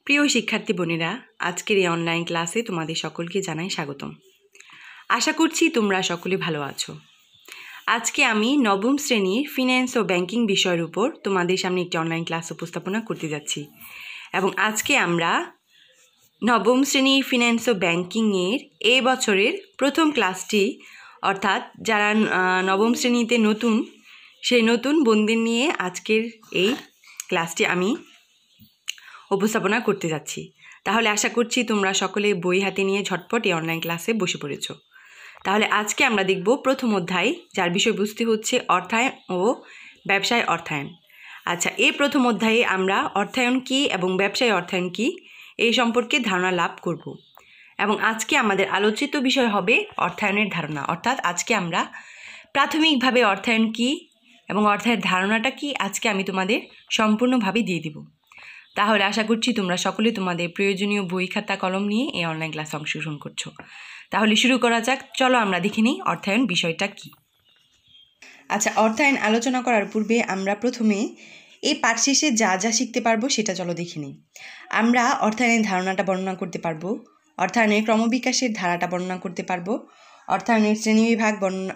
প্রিয় শিক্ষার্থী বোনেরা, আজকের এই অনলাইন ক্লাসে তোমাদের সকলকে জানাই স্বাগতম। আশা করছি তোমরা সকলে ভালো আছো। আজকে আমি নবম শ্রেণীর ফিন্যান্স ও ব্যাংকিং বিষয়ের উপর তোমাদের সামনে একটি অনলাইন ক্লাস উপস্থাপনা করতে যাচ্ছি। এবং আজকে আমরা নবম শ্রেণীর ফিন্যান্স ও ব্যাংকিংয়ের এই বছরের প্রথম ক্লাসটি, অর্থাৎ যারা নবম শ্রেণীতে নতুন, সেই নতুন বোনদের নিয়ে আজকের এই ক্লাসটি আমি উপস্থাপনা করতে যাচ্ছি। তাহলে আশা করছি তোমরা সকলে বই হাতে নিয়ে ঝটপট এই অনলাইন ক্লাসে বসে পড়েছো। তাহলে আজকে আমরা দেখব প্রথম অধ্যায়, যার বিষয়বস্তু হচ্ছে অর্থায়ন ও ব্যবসায় অর্থায়ন। আচ্ছা, এই প্রথম অধ্যায়ে আমরা অর্থায়ন কী এবং ব্যবসায় অর্থায়ন কী এই সম্পর্কে ধারণা লাভ করব। এবং আজকে আমাদের আলোচিত বিষয় হবে অর্থায়নের ধারণা, অর্থাৎ আজকে আমরা প্রাথমিকভাবে অর্থায়ন কী এবং অর্থায়নের ধারণাটা কী আজকে আমি তোমাদের সম্পূর্ণভাবে দিয়ে দিব। তাহলে আশা করছি তোমরা সকলে তোমাদের প্রয়োজনীয় বই খাতা কলম নিয়ে এই অনলাইন ক্লাসে অংশগ্রহণ করছো। তাহলে শুরু করা যাক। চলো আমরা দেখে নিই অর্থায়ন বিষয়টা কী। আচ্ছা, অর্থায়ন আলোচনা করার পূর্বে আমরা প্রথমে এই পাঠ শেষে যা যা শিখতে পারবো সেটা চলো দেখে নিই। আমরা অর্থায়নের ধারণাটা বর্ণনা করতে পারবো, অর্থায়নের ক্রমবিকাশের ধারাটা বর্ণনা করতে পারবো, অর্থায়নের শ্রেণীবিভাগ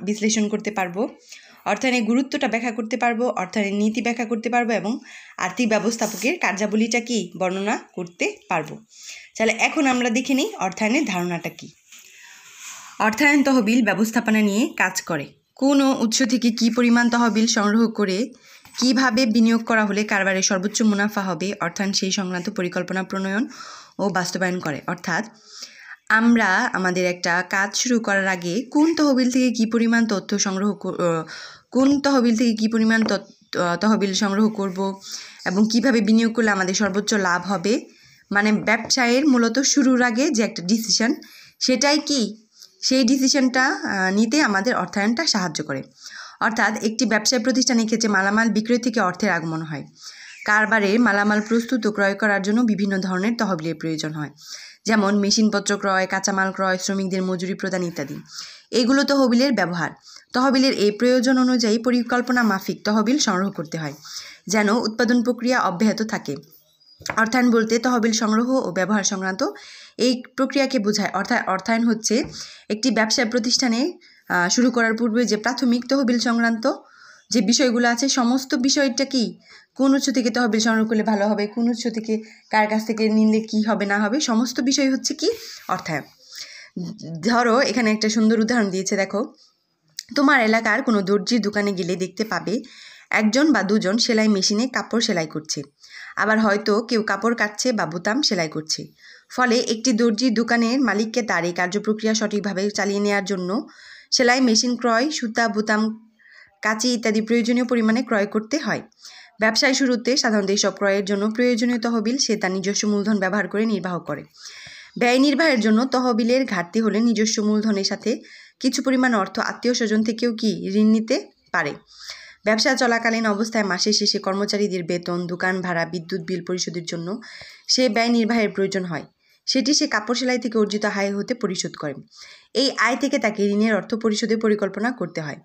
বিশ্লেষণ করতে পারবো, অর্থায়নের গুরুত্বটা ব্যাখ্যা করতে পারবো, অর্থায়নের নীতি ব্যাখ্যা করতে পারবো এবং আর্থিক ব্যবস্থাপকের কার্যাবলীটা কি বর্ণনা করতে পারবো। তাহলে এখন আমরা দেখে নিই অর্থায়নের ধারণাটা কি। অর্থায়ন তহবিল ব্যবস্থাপনা নিয়ে কাজ করে। কোনো উৎস থেকে কী পরিমাণ তহবিল সংগ্রহ করে কিভাবে বিনিয়োগ করা হলে কারবারের সর্বোচ্চ মুনাফা হবে, অর্থায়ন সেই সংক্রান্ত পরিকল্পনা প্রণয়ন ও বাস্তবায়ন করে। অর্থাৎ আমরা আমাদের একটা কাজ শুরু করার আগে কোন তহবিল থেকে কী পরিমাণ তহবিল সংগ্রহ করব এবং কিভাবে বিনিয়োগ করলে আমাদের সর্বোচ্চ লাভ হবে, মানে ব্যবসায়ের মূলত শুরুর আগে যে একটা ডিসিশন, সেটাই কি সেই ডিসিশনটা নিতে আমাদের অর্থায়নটা সাহায্য করে। অর্থাৎ একটি ব্যবসায় প্রতিষ্ঠানের ক্ষেত্রে মালামাল বিক্রয় থেকে অর্থের আগমন হয়। কারবারে মালামাল প্রস্তুত ও ক্রয় করার জন্য বিভিন্ন ধরনের তহবিলের প্রয়োজন হয়, যেমন মেশিনপত্র ক্রয়, কাঁচামাল ক্রয়, শ্রমিকদের মজুরি প্রদান ইত্যাদি। এগুলো তহবিলের ব্যবহার। তহবিলের এই প্রয়োজন অনুযায়ী পরিকল্পনা মাফিক তহবিল সংগ্রহ করতে হয়, যেন উৎপাদন প্রক্রিয়া অব্যাহত থাকে। অর্থায়ন বলতে তহবিল সংগ্রহ ও ব্যবহার সংক্রান্ত এই প্রক্রিয়াকে বোঝায়। অর্থাৎ অর্থায়ন হচ্ছে একটি ব্যবসায় প্রতিষ্ঠানে শুরু করার পূর্বে যে প্রাথমিক তহবিল সংক্রান্ত যে বিষয়গুলো আছে, সমস্ত বিষয়টা কি, কোন উৎস থেকে তহবিল সংগ্রহ করলে ভালো হবে, কোন উৎস থেকে কার কাছ থেকে নিলে কি হবে না হবে, সমস্ত বিষয় হচ্ছে কি অর্থায়ন। ধরো এখানে একটা সুন্দর উদাহরণ দিয়েছে, দেখো। তোমার এলাকার কোনো দর্জির দোকানে গেলে দেখতে পাবে একজন বা দুজন সেলাই মেশিনে কাপড় সেলাই করছে, আবার হয়তো কেউ কাপড় কাটছে বা বোতাম সেলাই করছে। ফলে একটি দর্জির দোকানের মালিককে তার এই কার্যপ্রক্রিয়া সঠিকভাবে চালিয়ে নেওয়ার জন্য সেলাই মেশিন ক্রয়, সুতা, বোতাম, কাঁচি ইত্যাদি প্রয়োজনীয় পরিমাণে ক্রয় করতে হয়। ব্যবসায় শুরুতে সাধারণত এসব ক্রয়ের জন্য প্রয়োজনীয় তহবিল সে তার নিজস্ব মূলধন ব্যবহার করে নির্বাহ করে। ব্যয় নির্বাহের জন্য তহবিলের ঘাটতি হলে নিজস্ব মূলধনের সাথে কিছু পরিমাণ অর্থ আত্মীয় স্বজন থেকেও কি ঋণ নিতে পারে। ব্যবসা চলাকালীন অবস্থায় মাসের শেষে কর্মচারীদের বেতন, দোকান ভাড়া, বিদ্যুৎ বিল পরিশোধের জন্য সে ব্যয় নির্বাহের প্রয়োজন হয়। সেটি সে কাপড় সেলাই থেকে অর্জিত আয় হতে পরিশোধ করে। এই আয় থেকে তাকে ঋণের অর্থ পরিশোধের পরিকল্পনা করতে হয়।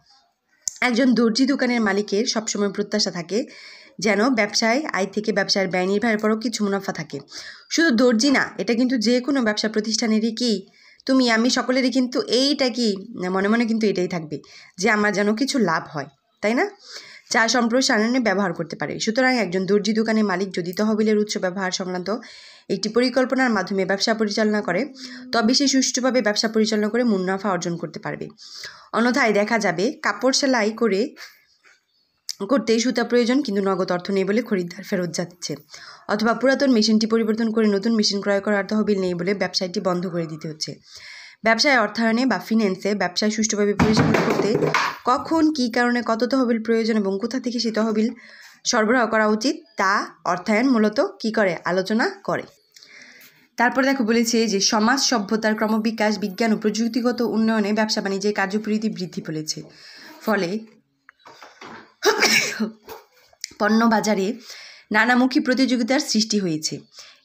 একজন দর্জি দোকানের মালিকের সবসময় প্রত্যাশা থাকে যেন ব্যবসায় আয় থেকে ব্যবসার ব্যয় নির্বাহের পরও কিছু মুনাফা থাকে। শুধু দর্জি না, এটা কিন্তু যে কোনো ব্যবসা প্রতিষ্ঠানেরই কি, তুমি আমি সকলেরই কিন্তু এইটা কি মনে মনে কিন্তু এটাই থাকবে যে আমার যেন কিছু লাভ হয়, তাই না? যা সম্প্রসারণে ব্যবহার করতে পারে। সুতরাং একজন দর্জি দোকানের মালিক যদি তহবিলের উৎস ব্যবহার সংক্রান্ত একটি পরিকল্পনার মাধ্যমে ব্যবসা পরিচালনা করে, তবে সে সুষ্ঠুভাবে ব্যবসা পরিচালনা করে মুনাফা অর্জন করতে পারবে। অন্যথায় দেখা যাবে কাপড় সেলাই করতে সুতা প্রয়োজন, কিন্তু নগদ অর্থ নেই বলে খরিদ্দার ফেরত যাচ্ছে, অথবা পুরাতন মেশিনটি পরিবর্তন করে নতুন মেশিন ক্রয় করার তহবিল নেই বলে ব্যবসায়টি বন্ধ করে দিতে হচ্ছে। ব্যবসায় অর্থায়নে বা ফিন্যান্সে ব্যবসায় সুষ্ঠুভাবে পরিচালনা করতে কখন, কী কারণে, কত তহবিল প্রয়োজন এবং কোথা থেকে সেই তহবিল সরবরাহ করা উচিত, তা অর্থায়ন মূলত কী করে, আলোচনা করে। তারপর দেখো বলেছে যে সমাজ সভ্যতার ক্রমবিকাশ, বিজ্ঞান ও প্রযুক্তিগত উন্নয়নে ব্যবসা বাণিজ্যের কার্যপরিধি বৃদ্ধি পেয়েছে। ফলে পণ্য বাজারে নানামুখী প্রতিযোগিতার সৃষ্টি হয়েছে।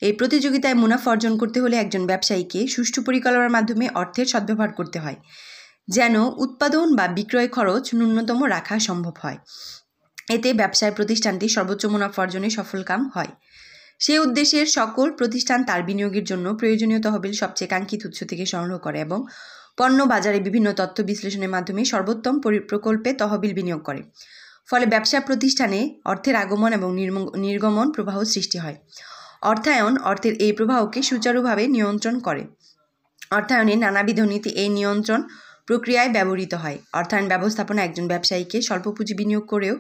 এই প্রতিযোগিতায় মুনাফা অর্জন করতে হলে একজন ব্যবসায়ীকে সুষ্ঠু পরিকল্পনার মাধ্যমে অর্থের সদ্ব্যবহার করতে হয়, যেন উৎপাদন বা বিক্রয় খরচ ন্যূনতম রাখা সম্ভব হয়। এতে ব্যবসায় প্রতিষ্ঠানটি সর্বোচ্চ মুনাফা অর্জনে সফলকাম হয়। সেই উদ্দেশ্যের সকল প্রতিষ্ঠান তার বিনিয়োগের জন্য প্রয়োজনীয় তহবিল সবচেয়ে কাঙ্ক্ষিত উৎস থেকে সংগ্রহ করে এবং পণ্য বাজারে বিভিন্ন তথ্য বিশ্লেষণের মাধ্যমে সর্বোত্তম প্রকল্পে তহবিল বিনিয়োগ করে। ফলে ব্যবসা প্রতিষ্ঠানে অর্থের আগমন এবং নির্গমন প্রবাহ সৃষ্টি হয়। অর্থায়ন অর্থের এই প্রবাহকে সুচারুভাবে নিয়ন্ত্রণ করে। অর্থায়নের নানাবিধ নীতি এই নিয়ন্ত্রণ প্রক্রিয়ায় ব্যবহৃত হয়। অর্থায়ন ব্যবস্থাপনা একজন ব্যবসায়ীকে স্বল্প পুঁজি বিনিয়োগ করেও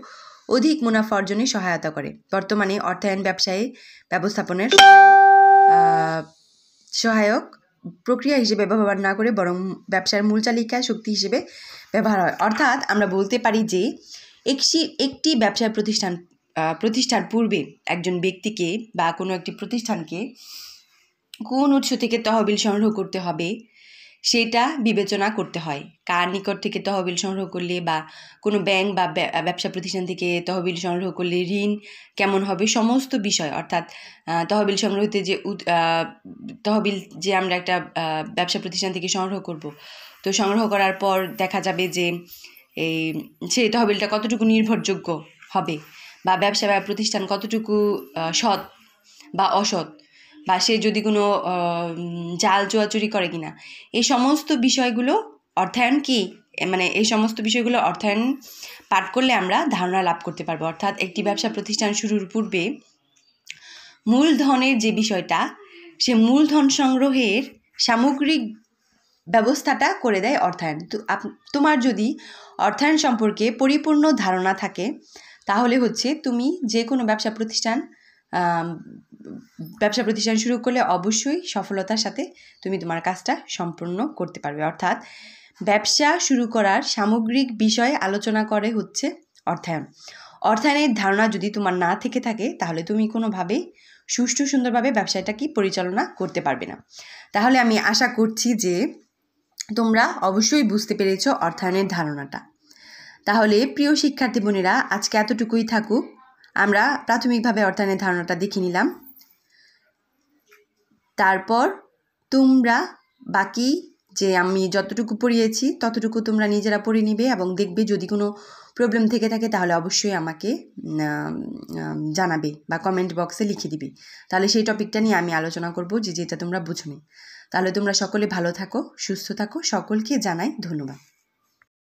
অধিক মুনাফা অর্জনে সহায়তা করে। বর্তমানে অর্থায়ন ব্যবসায়ী ব্যবস্থাপনার সহায়ক প্রক্রিয়া হিসেবে ব্যবহার না করে বরং ব্যবসার মূল চালিকা শক্তি হিসেবে ব্যবহার হয়। অর্থাৎ আমরা বলতে পারি যে একটি ব্যবসা প্রতিষ্ঠার পূর্বে একজন ব্যক্তিকে বা কোনো একটি প্রতিষ্ঠানকে কোন উৎস থেকে তহবিল সংগ্রহ করতে হবে সেটা বিবেচনা করতে হয়। কার নিকট থেকে তহবিল সংগ্রহ করলে বা কোনো ব্যাংক বা ব্যবসা প্রতিষ্ঠান থেকে তহবিল সংগ্রহ করলে ঋণ কেমন হবে, সমস্ত বিষয়, অর্থাৎ তহবিল সংগ্রহতে যে তহবিল যে আমরা একটা ব্যবসা প্রতিষ্ঠান থেকে সংগ্রহ করব, তো সংগ্রহ করার পর দেখা যাবে যে সেই তহবিলটা কতটুকু নির্ভরযোগ্য হবে বা ব্যবসা বা প্রতিষ্ঠান কতটুকু সৎ বা অসৎ, বা সে যদি কোনো জাল জুয়াচুরি করে কিনা, এই সমস্ত বিষয়গুলো অর্থায়ন এই সমস্ত বিষয়গুলো অর্থায়ন পাঠ করলে আমরা ধারণা লাভ করতে পারবো। অর্থাৎ একটি ব্যবসা প্রতিষ্ঠান শুরুর পূর্বে মূলধনের যে বিষয়টা, সে মূলধন সংগ্রহের সামগ্রিক ব্যবস্থাটা করে দেয় অর্থায়ন। তো তোমার যদি অর্থায়ন সম্পর্কে পরিপূর্ণ ধারণা থাকে তাহলে তুমি যে কোনো ব্যবসা প্রতিষ্ঠান শুরু করলে অবশ্যই সফলতার সাথে তুমি তোমার কাজটা সম্পূর্ণ করতে পারবে। অর্থাৎ ব্যবসা শুরু করার সামগ্রিক বিষয় আলোচনা করে অর্থায়ন। অর্থায়নের ধারণা যদি তোমার না থেকে থাকে তাহলে তুমি কোনোভাবেই সুষ্ঠু সুন্দরভাবে ব্যবসাটা পরিচালনা করতে পারবে না। তাহলে আমি আশা করছি যে তোমরা অবশ্যই বুঝতে পেরেছো অর্থায়নের ধারণাটা। তাহলে প্রিয় শিক্ষার্থী বোনেরা, আজকে এতটুকুই থাকুক। আমরা প্রাথমিকভাবে অর্থায়নের ধারণাটা দেখে নিলাম। তারপর তোমরা বাকি যে আমি যতটুকু পড়িয়েছি ততটুকু তোমরা নিজেরা পড়ে নিবে এবং দেখবে যদি কোনো প্রবলেম থেকে থাকে তাহলে অবশ্যই আমাকে জানাবে বা কমেন্ট বক্সে লিখে দিবে। তাহলে সেই টপিকটা নিয়ে আমি আলোচনা করব যেটা তোমরা বুঝোনি। তাহলে তোমরা সকলে ভালো থাকো, সুস্থ থাকো। সকলকে জানাই ধন্যবাদ।